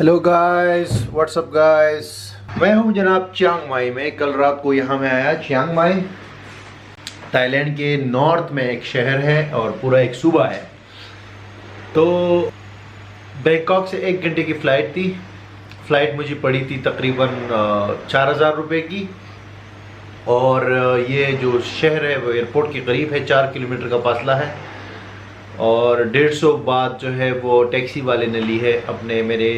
Hello guys, WhatsApp guys. मैं हूं जनाब चियांग माई में। कल रात को यहाँ मैं आया। चियांग माई थाईलैंड के नॉर्थ में एक शहर है और पूरा एक सूबा है। तो बैंकॉक से 1 घंटे की फ़्लाइट थी। फ़्लाइट मुझे पड़ी थी तकरीबन 4000 रुपये की। और ये जो शहर है वो एयरपोर्ट के करीब है, 4 किलोमीटर का फासला है। और 150 बात जो है वो टैक्सी वाले ने ली है अपने मेरे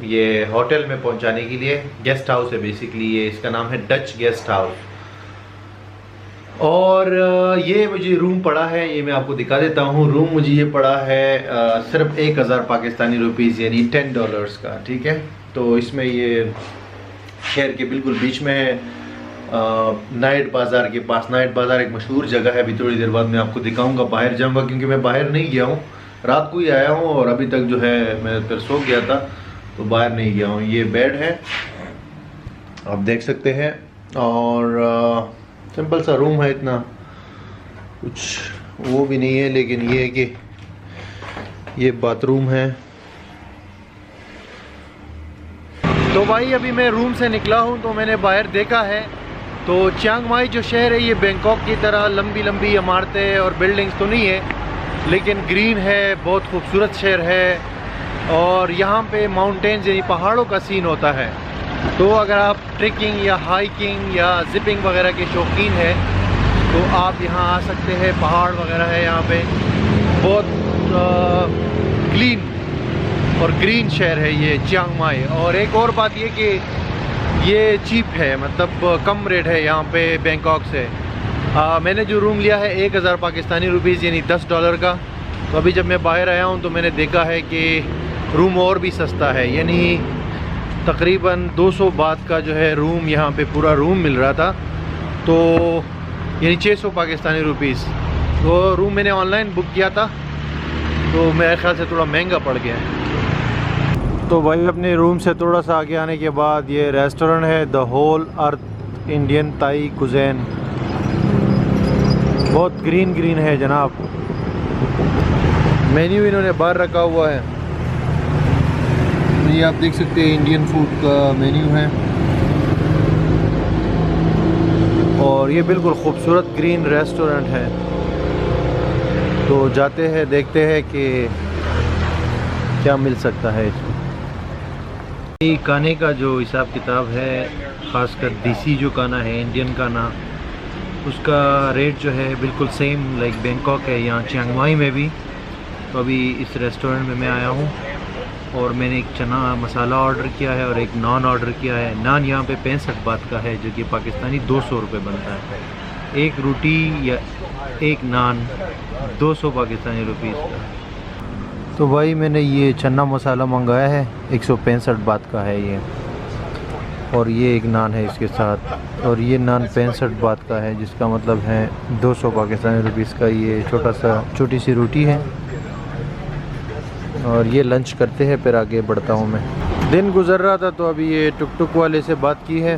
ये होटल में पहुंचाने के लिए। गेस्ट हाउस है बेसिकली, ये इसका नाम है डच गेस्ट हाउस। और ये मुझे रूम पड़ा है, ये मैं आपको दिखा देता हूँ। रूम मुझे ये पड़ा है सिर्फ 1000 पाकिस्तानी रुपीज़ यानी $10 का, ठीक है। तो इसमें ये शहर के बिल्कुल बीच में है, नाइट बाज़ार के पास। नाइट बाज़ार एक मशहूर जगह है, अभी थोड़ी देर बाद मैं आपको दिखाऊंगा। बाहर जाऊंगा क्योंकि मैं बाहर नहीं गया हूँ, रात को ही आया हूँ और अभी तक जो है मैं फिर सो गया था तो बाहर नहीं गया हूँ। ये बेड है, आप देख सकते हैं। और सिंपल सा रूम है, इतना कुछ वो भी नहीं है, लेकिन ये है कि ये बाथरूम है। तो भाई अभी मैं रूम से निकला हूँ तो मैंने बाहर देखा है तो चियांग माई जो शहर है ये बैंकॉक की तरह लंबी लंबी इमारतें और बिल्डिंग्स तो नहीं है, लेकिन ग्रीन है, बहुत खूबसूरत शहर है। और यहाँ पे माउंटेन्स यानी पहाड़ों का सीन होता है। तो अगर आप ट्रेकिंग या हाइकिंग या जिपिंग वगैरह के शौकीन हैं तो आप यहाँ आ सकते हैं। पहाड़ वगैरह है यहाँ पे, बहुत क्लीन और ग्रीन शहर है ये चियांग माई। और एक और बात ये कि ये चीप है, मतलब कम रेट है यहाँ पे बैंकॉक से। मैंने जो रूम लिया है 1000 पाकिस्तानी रुपीज़ यानी $10 का। तो अभी जब मैं बाहर आया हूँ तो मैंने देखा है कि रूम और भी सस्ता है, यानी तकरीबन 200 बात का जो है रूम यहाँ पे पूरा रूम मिल रहा था। तो यानी 600 पाकिस्तानी रुपीज़। तो रूम मैंने ऑनलाइन बुक किया था तो मेरे ख्याल से थोड़ा महंगा पड़ गया है। तो भाई अपने रूम से थोड़ा सा आगे आने के बाद ये रेस्टोरेंट है, the whole earth Indian Thai cuisine. बहुत ग्रीन ग्रीन है जनाब। मेन्यू इन्होंने बाहर रखा हुआ है, ये आप देख सकते हैं, इंडियन फूड का मेन्यू है। और ये बिल्कुल खूबसूरत ग्रीन रेस्टोरेंट है। तो जाते हैं, देखते हैं कि क्या मिल सकता है इसमें। खाने का जो हिसाब किताब है, ख़ासकर देसी जो खाना है, इंडियन खाना, उसका रेट जो है बिल्कुल सेम लाइक बैंकॉक है यहाँ चियांग माई में भी। तो अभी इस रेस्टोरेंट में मैं आया हूँ और मैंने एक चना मसाला ऑर्डर किया है और एक नान ऑर्डर किया है। नान यहाँ पे 65 बात का है, जो कि पाकिस्तानी 200 रुपये बनता है। एक रोटी या एक नान 200 पाकिस्तानी रुपीज़ का। तो भाई मैंने ये चना मसाला मंगाया है, 165 बात का है ये। और ये एक नान है इसके साथ, और ये नान 65 बात का है, जिसका मतलब है 200 पाकिस्तानी रुपीज़ का। ये छोटी सी रोटी है। और ये लंच करते हैं, फिर आगे बढ़ता हूँ मैं। दिन गुजर रहा था तो अभी ये टुक टुक वाले से बात की है।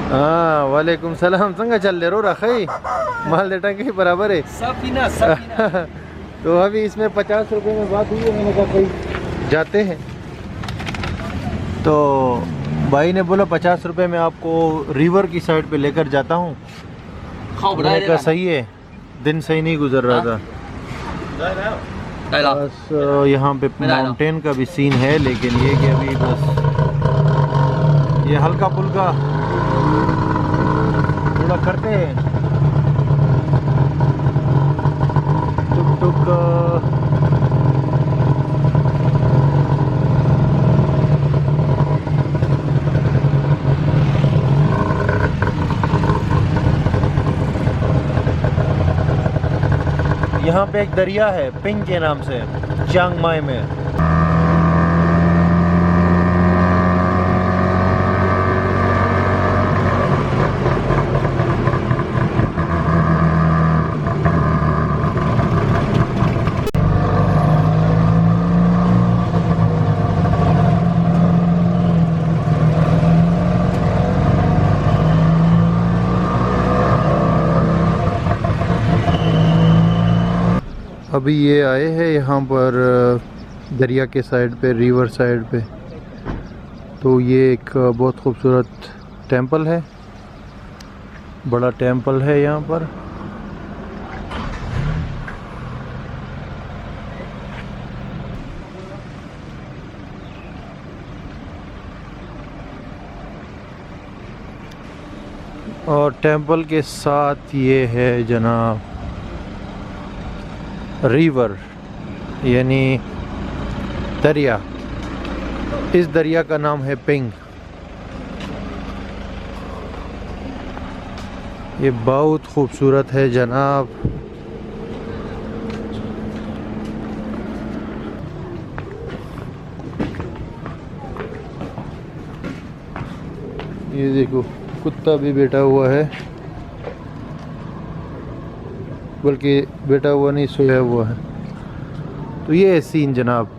हाँ, वालेकुम सलाम। संगा चल ले रो रखी माल देटा के बराबर है सब। तो अभी इसमें 50 रुपये में बात हुई है। मैंने कहा भाई जाते हैं, तो भाई ने बोला 50 रुपये में आपको रिवर की साइड पे लेकर जाता हूँ। मैंने कहा सही है, दिन सही नहीं गुजर रहा था। बस यहाँ पे माउंटेन का भी सीन है, लेकिन ये कि अभी बस ये हल्का फुल्का थोड़ा करते हैं टुक यहाँ पे एक दरिया है पिंग के नाम से, चियांग माई में। अभी ये आए हैं यहाँ पर दरिया के साइड पे, रिवर साइड पे। तो ये एक बहुत खूबसूरत टेंपल है, बड़ा टेंपल है यहाँ पर। और टेंपल के साथ ये है जनाब रिवर, यानी दरिया। इस दरिया का नाम है पिंग। ये बहुत खूबसूरत है जनाब। ये देखो कुत्ता भी बैठा हुआ है, बल्कि बैठा हुआ नहीं, सोया हुआ है। तो ये है सीन जनाब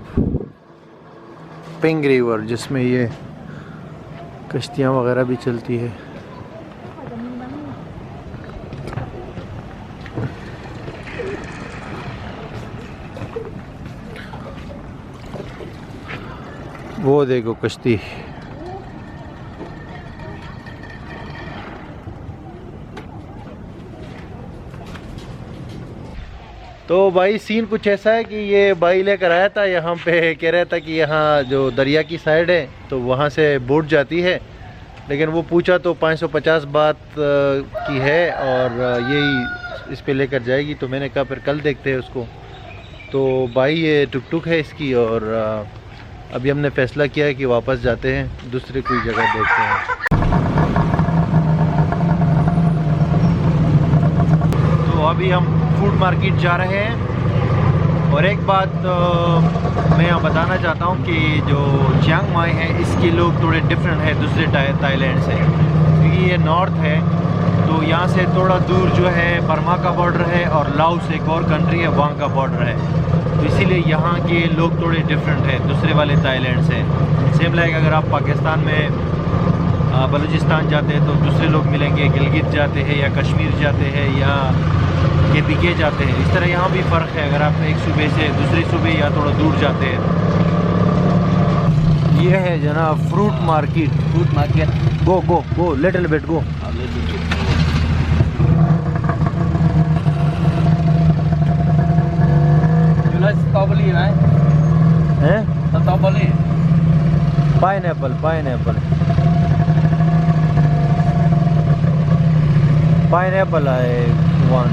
पिंग रिवर, जिसमें ये कश्तियाँ वगैरह भी चलती है। वो देखो कश्ती। तो भाई सीन कुछ ऐसा है कि ये भाई लेकर आया था यहाँ पे, कह रहा था कि यहाँ जो दरिया की साइड है तो वहाँ से बोट जाती है, लेकिन वो पूछा तो 550 बात की है और यही इस पे लेकर जाएगी। तो मैंने कहा फिर कल देखते हैं उसको। तो भाई ये टुक टुक है इसकी, और अभी हमने फ़ैसला किया है कि वापस जाते हैं, दूसरी कोई जगह देखते हैं। तो अभी हम फूड मार्केट जा रहे हैं। और एक बात मैं यहाँ बताना चाहता हूँ कि जो चियांग माई है इसके लोग थोड़े डिफरेंट है दूसरे थाईलैंड से, क्योंकि ये नॉर्थ है। तो यहाँ से थोड़ा दूर जो है बर्मा का बॉर्डर है और लाओस एक और कंट्री है, वहाँ का बॉर्डर है। तो इसीलिए यहाँ के लोग थोड़े डिफरेंट है दूसरे वाले थाईलैंड से। सेम लाइक अगर आप पाकिस्तान में बलूचिस्तान जाते हैं तो दूसरे लोग मिलेंगे, गिलगित जाते हैं या कश्मीर जाते हैं या KPK जाते हैं। इस तरह यहाँ भी फ़र्क है, अगर आप एक सूबे से दूसरे सूबे या थोड़ा दूर जाते हैं। ये है जनाब fruit market. Go little bit go. Strawberry है, स्ट्रॉबेरी, पाइनएप्पल आए one.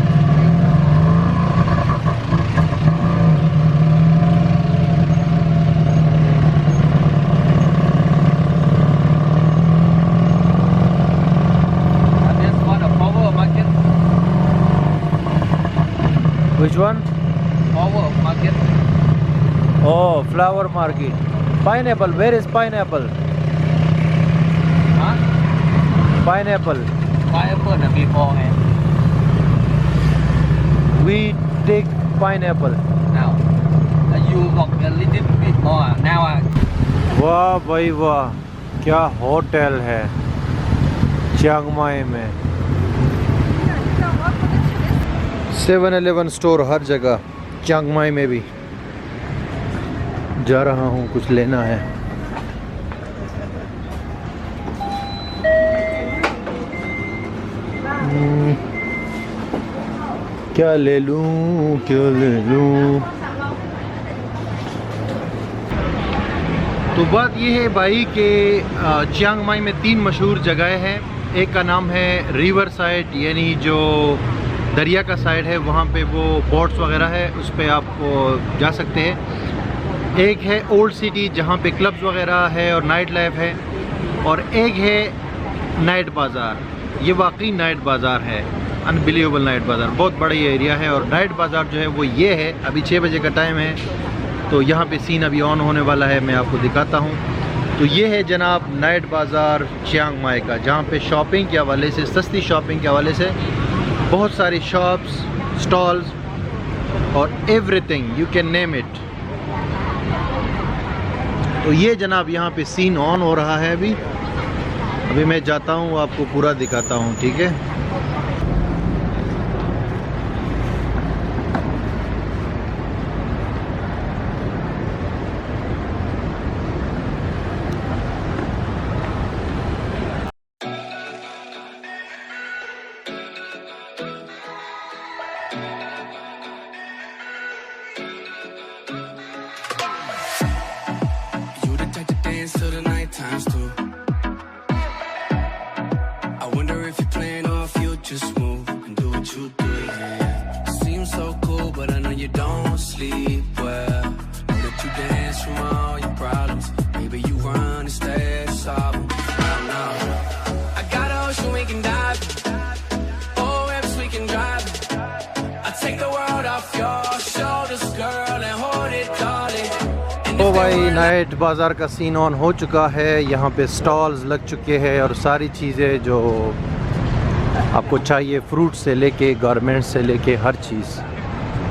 Which one? flower market. Oh, flower market. Pineapple. Where is pineapple? Huh? Pineapple. Pineapple là before em. We take pineapple. Now, you got a little bit more. Now, वाह भाई वाह, क्या hotel है Chiang Mai में। 7-Eleven store हर जगह, Chiang Mai में भी। जा रहा हूँ, कुछ लेना है। क्या ले लूँ। तो बात ये है भाई कि चियांग माई में 3 मशहूर जगह हैं। एक का नाम है रिवर साइड, यानी जो दरिया का साइड है, वहाँ पे वो बोट्स वगैरह है, उस पे आप जा सकते हैं। एक है ओल्ड सिटी जहाँ पे क्लब्स वगैरह है और नाइट लाइफ है। और एक है नाइट बाज़ार। ये वाकई नाइट बाज़ार है, अनबिलीवेबल नाइट बाज़ार। बहुत बड़ा ये एरिया है। और नाइट बाज़ार जो है वो ये है, अभी 6 बजे का टाइम है, तो यहाँ पे सीन अभी ऑन होने वाला है, मैं आपको दिखाता हूँ। तो ये है जनाब नाइट बाज़ार चियांग माई का, जहाँ पे शॉपिंग के हवाले से, सस्ती शॉपिंग के हवाले से बहुत सारी शॉप्स, स्टॉल्स और everything you can name it. तो ये जनाब यहाँ पे सीन ऑन हो रहा है अभी मैं जाता हूँ, आपको पूरा दिखाता हूँ, ठीक है। sleep well. Know that you dance from all your problems. Maybe you run instead of solve them. I don't know. I got an ocean we can dive in. Oh, rivers we can drive in. I take the world off your shoulders, girl, and hold it, darling. And तो if भाई they wanna- night बाज़ार का scene on हो चुका है। यहाँ पे stalls लग चुके हैं और सारी चीज़ें जो आपको चाहिए, फ्रूट से लेके गारमेंट्स से लेके हर चीज़।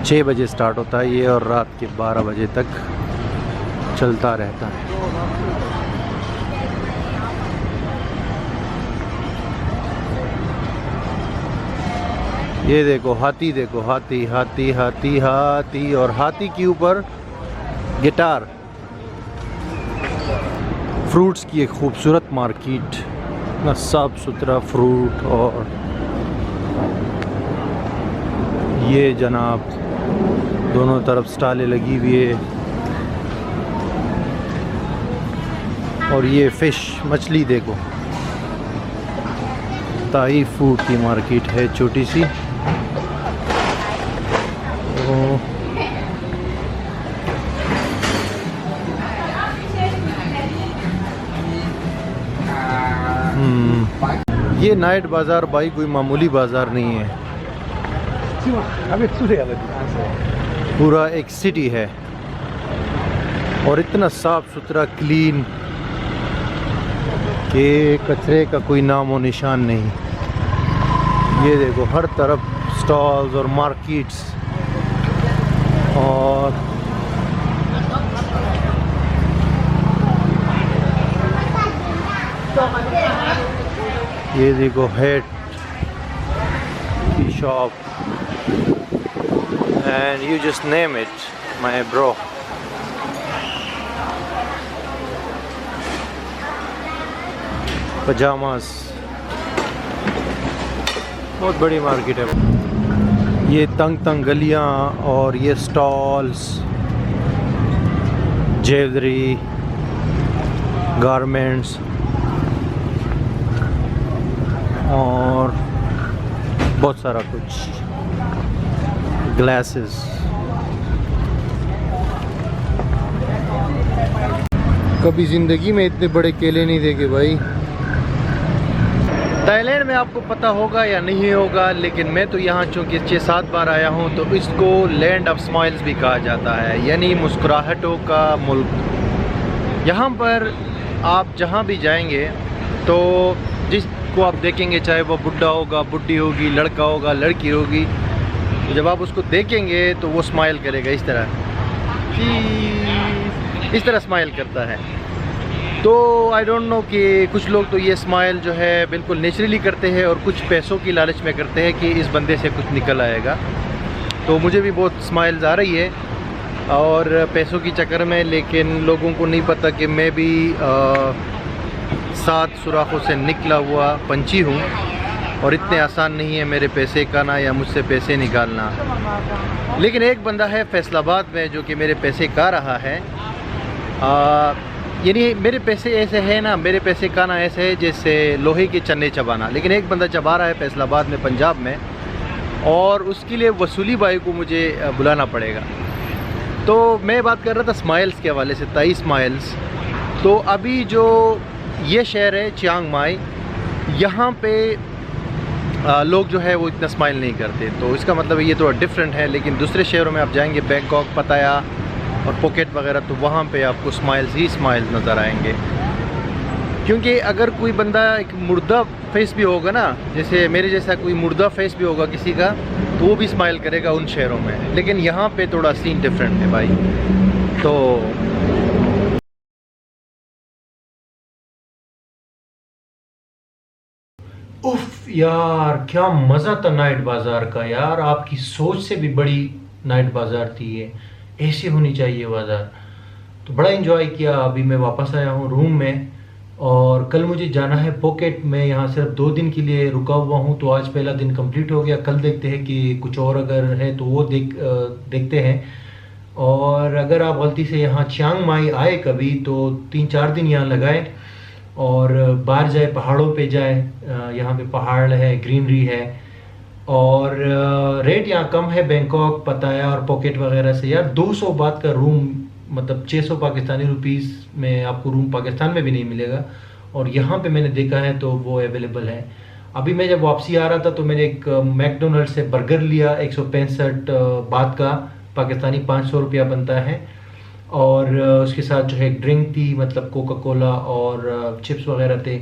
6 बजे स्टार्ट होता है ये और रात के 12 बजे तक चलता रहता है। ये देखो हाथी, देखो हाथी हाथी हाथी हाथी, और हाथी के ऊपर गिटार। फ्रूट्स की एक खूबसूरत मार्केट, इतना साफ सुथरा फ्रूट। और ये जनाब दोनों तरफ स्टालें लगी हुई है। और ये फ़िश, मछली देखो। ताई फूड की मार्केट है छोटी सी। ये नाइट बाज़ार भाई कोई मामूली बाज़ार नहीं है, पूरा एक सिटी है और इतना साफ सुथरा क्लीन कि कचरे का कोई नाम और निशान नहीं। ये देखो हर तरफ स्टॉल्स और मार्केट्स। और ये देखो हेड की shop, and you just name it my bro. Pyjamas, बहुत बड़ी मार्केट है। ये तंग तंग गलियां और ये स्टॉल्स, ज्वेलरी, गारमेंट्स और बहुत सारा कुछ, ग्लासेस। कभी ज़िंदगी में इतने बड़े केले नहीं देखे भाई। थाईलैंड में आपको पता होगा या नहीं होगा, लेकिन मैं तो यहाँ चूँकि 6-7 बार आया हूँ, तो इसको लैंड ऑफ स्माइल्स भी कहा जाता है, यानी मुस्कुराहटों का मुल्क। यहाँ पर आप जहाँ भी जाएंगे तो जिसको आप देखेंगे, चाहे वो बुढ़ा होगा, बुढ़ी होगी, लड़का होगा, लड़की होगी, तो जब आप उसको देखेंगे तो वो स्माइल करेगा इस तरह स्माइल करता है। तो आई डोंट नो कि कुछ लोग तो ये स्माइल जो है बिल्कुल नेचुरली करते हैं और कुछ पैसों की लालच में करते हैं कि इस बंदे से कुछ निकल आएगा। तो मुझे भी बहुत स्माइल्स आ रही है और पैसों की चक्कर में, लेकिन लोगों को नहीं पता कि मैं भी 7 सुराखों से निकला हुआ पंछी हूँ और इतने आसान नहीं है मेरे पैसे खाना या मुझसे पैसे निकालना। लेकिन एक बंदा है फैसलाबाद में जो कि मेरे पैसे खा रहा है। यानी मेरे पैसे ऐसे है ना, मेरे पैसे खाना ऐसे है जैसे लोहे के चन्ने चबाना। लेकिन एक बंदा चबा रहा है फैसलाबाद में, पंजाब में, और उसके लिए वसूली भाई को मुझे बुलाना पड़ेगा। तो मैं बात कर रहा था स्माइल्स के हवाले से, ताई स्माइल्स। तो अभी जो ये शहर है चियांग माई, यहाँ पे लोग जो है वो इतना स्माइल नहीं करते। तो इसका मतलब ये थोड़ा डिफरेंट है। लेकिन दूसरे शहरों में आप जाएंगे, बैंकॉक, पताया और पॉकेट वगैरह, तो वहाँ पे आपको स्माइल्स ही स्माइल्स नज़र आएंगे। क्योंकि अगर कोई बंदा एक मुर्दा फेस भी होगा ना, जैसे मेरे जैसा कोई मुर्दा फेस भी होगा किसी का, तो वो भी स्माइल करेगा उन शहरों में। लेकिन यहाँ पे थोड़ा सीन डिफरेंट है भाई। तो उफ यार, क्या मज़ा था नाइट बाज़ार का यार। आपकी सोच से भी बड़ी नाइट बाज़ार थी ये, ऐसी होनी चाहिए बाज़ार। तो बड़ा एंजॉय किया। अभी मैं वापस आया हूँ रूम में और कल मुझे जाना है पॉकेट में। यहाँ सिर्फ 2 दिन के लिए रुका हुआ हूँ, तो आज पहला दिन कंप्लीट हो गया। कल देखते हैं कि कुछ और अगर है तो वो देखते हैं। और अगर आप गलती से यहाँ चियांग माई आए कभी, तो 3-4 दिन यहाँ लगाए और बाहर जाए, पहाड़ों पे जाए। यहाँ पे पहाड़ है, ग्रीनरी है और रेट यहाँ कम है बैंकॉक, पताया और पॉकेट वगैरह से। यार 200 बात का रूम, मतलब 600 पाकिस्तानी रुपीस में आपको रूम पाकिस्तान में भी नहीं मिलेगा, और यहाँ पे मैंने देखा है तो वो अवेलेबल है। अभी मैं जब वापसी आ रहा था तो मैंने एक मैकडोनल्ड से बर्गर लिया, 165 बात का, पाकिस्तानी 500 रुपया बनता है, और उसके साथ जो है ड्रिंक थी, मतलब कोका कोला और चिप्स वगैरह थे।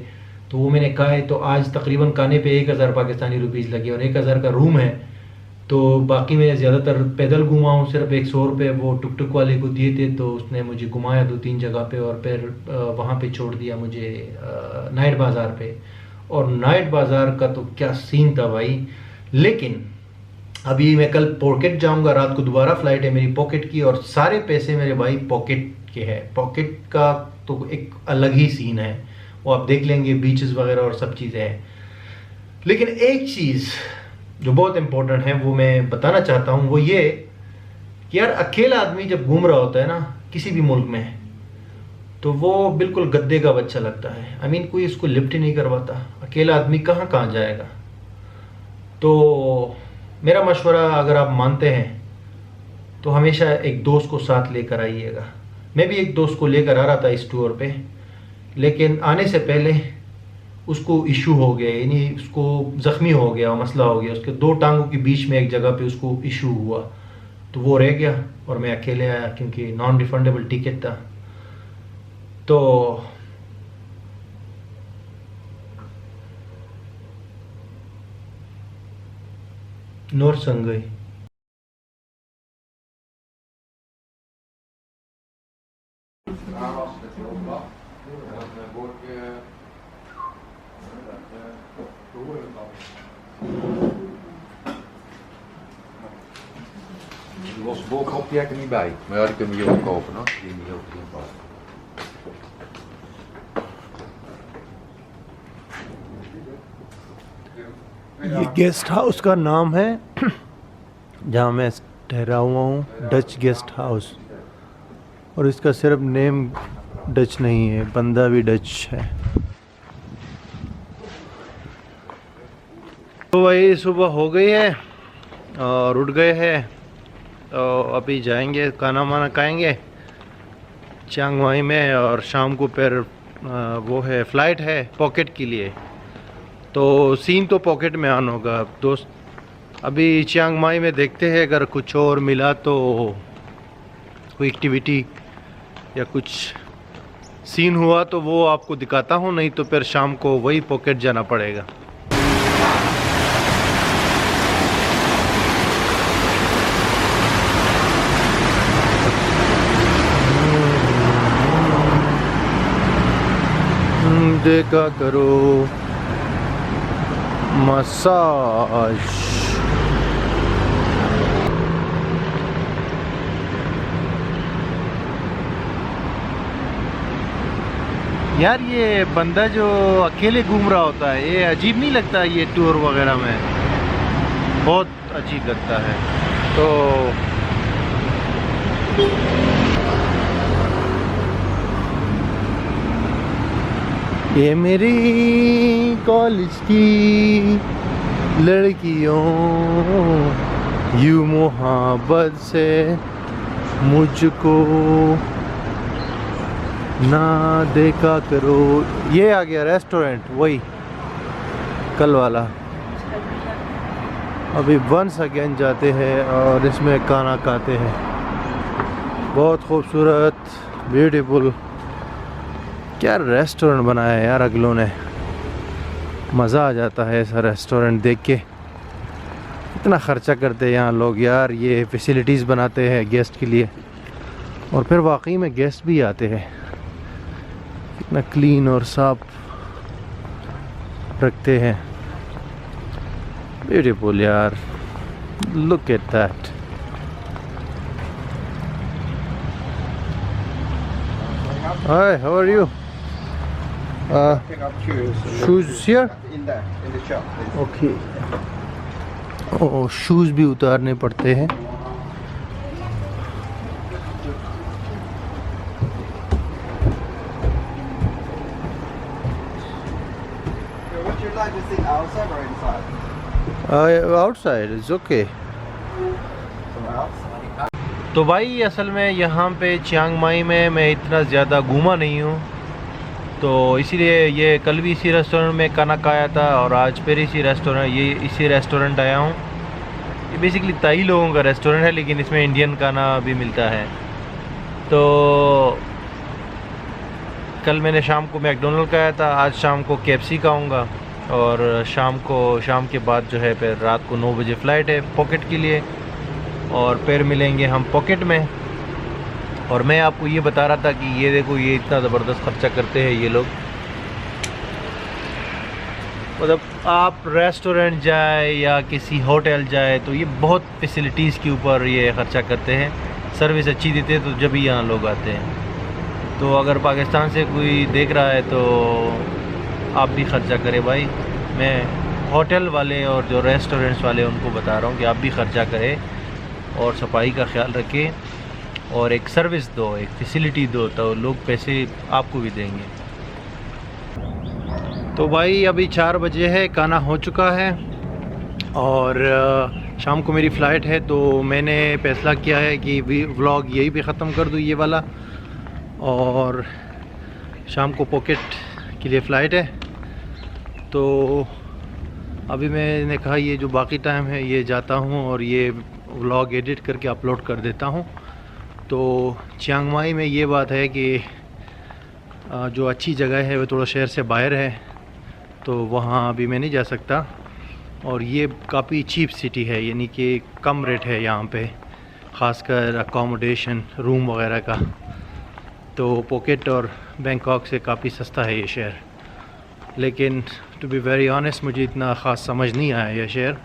तो वो मैंने खाए, तो आज तकरीबन खाने पे 1000 पाकिस्तानी रुपीस लगे, और 1000 का रूम है। तो बाकी मैं ज़्यादातर पैदल घुमा हूँ, सिर्फ 100 रुपये वो टुक टुक वाले को दिए थे, तो उसने मुझे घुमाया 2-3 जगह पे, और फिर वहाँ पे छोड़ दिया मुझे नाइट बाज़ार पे। और नाइट बाज़ार का तो क्या सीन था भाई। लेकिन अभी मैं कल पॉकेट जाऊंगा, रात को दोबारा फ्लाइट है मेरी पॉकेट की, और सारे पैसे मेरे भाई पॉकेट के हैं। पॉकेट का तो एक अलग ही सीन है, वो आप देख लेंगे, बीचेस वगैरह और सब चीज़ें हैं। लेकिन एक चीज़ जो बहुत इम्पोर्टेंट है वो मैं बताना चाहता हूँ, वो ये कि यार अकेला आदमी जब घूम रहा होता है ना किसी भी मुल्क में, तो वो बिल्कुल गद्दे का बच्चा लगता है। आई मीन कोई उसको लिफ्ट ही नहीं करवाता। अकेला आदमी कहाँ कहाँ जाएगा। तो मेरा मशवरा, अगर आप मानते हैं तो हमेशा एक दोस्त को साथ लेकर आइएगा। मैं भी एक दोस्त को लेकर आ रहा था इस टूर पे, लेकिन आने से पहले उसको इशू हो गया, यानी उसको ज़ख्मी हो गया, मसला हो गया। उसके 2 टांगों के बीच में एक जगह पे उसको इशू हुआ, तो वो रह गया और मैं अकेले आया, क्योंकि नॉन रिफंडेबल टिकट था। तो नोर संग गई। Die losse boterhap die heb ik er niet bij. Maar ja, die kunnen we hier ook kopen, hoor. Die niet heel veel passen. ये गेस्ट हाउस का नाम है जहाँ मैं ठहरा हुआ हूँ, डच गेस्ट हाउस। और इसका सिर्फ नेम डच नहीं है, बंदा भी डच है। तो वही सुबह हो गई है और उठ गए हैं, तो अभी जाएंगे, खाना वाना खाएंगे चियांग माई में, और शाम को फिर वो है फ़्लाइट है पॉकेट के लिए। तो सीन तो पॉकेट में ऑन होगा दोस्त। अभी चियांग माई में देखते हैं, अगर कुछ और मिला तो कोई एक्टिविटी या कुछ सीन हुआ तो वो आपको दिखाता हूँ, नहीं तो फिर शाम को वही पॉकेट जाना पड़ेगा। देखा करो मसाज। यार ये बंदा जो अकेले घूम रहा होता है, ये अजीब नहीं लगता? ये टूर वगैरह में बहुत अजीब लगता है। तो ये मेरी कॉलेज की लड़कियों, यूं मोहब्बत से मुझको ना देखा करो। ये आ गया रेस्टोरेंट, वही कल वाला। अभी वंस अगेन जाते हैं और इसमें खाना खाते हैं। बहुत खूबसूरत, ब्यूटीफुल, क्या रेस्टोरेंट बनाया है यार अगलों ने। मज़ा आ जाता है ऐसा रेस्टोरेंट देख के। इतना ख़र्चा करते हैं यहाँ लोग यार, ये फैसिलिटीज़ बनाते हैं गेस्ट के लिए, और फिर वाकई में गेस्ट भी आते हैं। इतना क्लीन और साफ रखते हैं। ब्यूटीफुल यार, look at that. Hi, how are you? Pick up shoes. Shoes here? In there, in the shop. please. Okay. ओ, शूज़ भी उतारने पड़ते हैं। Would you like to sit outside or inside? Outside is okay. तो भाई असल में यहाँ पे चियांग माई में मैं इतना ज़्यादा घूमा नहीं हूँ, तो इसीलिए ये कल भी इसी रेस्टोरेंट में खाना खाया था और आज फिर इसी रेस्टोरेंट आया हूँ। ये बेसिकली ताई लोगों का रेस्टोरेंट है, लेकिन इसमें इंडियन खाना भी मिलता है। तो कल मैंने शाम को मैकडोनल्ड खाया था, आज शाम को KFC खाऊंगा और शाम के बाद जो है फिर रात को 9 बजे फ़्लाइट है पॉकेट के लिए, और फिर मिलेंगे हम पॉकेट में। और मैं आपको ये बता रहा था कि ये देखो, ये इतना ज़बरदस्त ख़र्चा करते हैं ये लोग। मतलब आप रेस्टोरेंट जाए या किसी होटल जाए तो ये बहुत फैसिलिटीज़ के ऊपर ये ख़र्चा करते हैं, सर्विस अच्छी देते हैं, तो जब भी यहाँ लोग आते हैं। तो अगर पाकिस्तान से कोई देख रहा है तो आप भी ख़र्चा करें भाई। मैं होटल वाले और जो रेस्टोरेंट्स वाले उनको बता रहा हूँ कि आप भी ख़र्चा करें और सफाई का ख्याल रखें और एक सर्विस दो, एक फैसिलिटी दो, तो लोग पैसे आपको भी देंगे। तो भाई अभी 4 बजे है, खाना हो चुका है और शाम को मेरी फ़्लाइट है, तो मैंने फैसला किया है कि व्लॉग यही पे ख़त्म कर दूँ ये वाला, और शाम को पॉकेट के लिए फ़्लाइट है। तो अभी मैंने कहा ये जो बाकी टाइम है ये जाता हूँ और ये व्लॉग एडिट करके अपलोड कर देता हूँ। तो चियांग माई में ये बात है कि जो अच्छी जगह है वो थोड़ा शहर से बाहर है, तो वहाँ अभी मैं नहीं जा सकता। और ये काफ़ी चीप सिटी है, यानी कि कम रेट है यहाँ पे, ख़ासकर अकोमोडेशन रूम वगैरह का। तो पॉकेट और बैंकॉक से काफ़ी सस्ता है ये शहर, लेकिन टू बी वेरी ऑनेस्ट मुझे इतना ख़ास समझ नहीं आया ये शहर,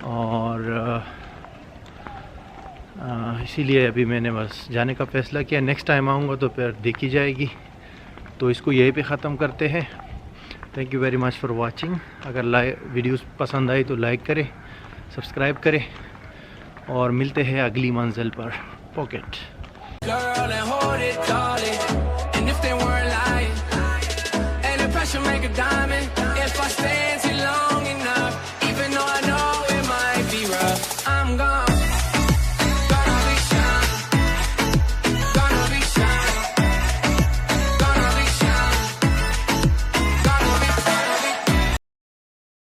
और इसीलिए अभी मैंने बस जाने का फ़ैसला किया। नेक्स्ट टाइम आऊँगा तो फिर देखी जाएगी। तो इसको यहीं पे ख़त्म करते हैं। Thank you very much for watching. अगर वीडियोस पसंद आई तो लाइक करें, सब्सक्राइब करें, और मिलते हैं अगली मंजिल पर pocket. Girl, and hold it, darling. And if they weren't lying, and the pressure make a diamond. If I stay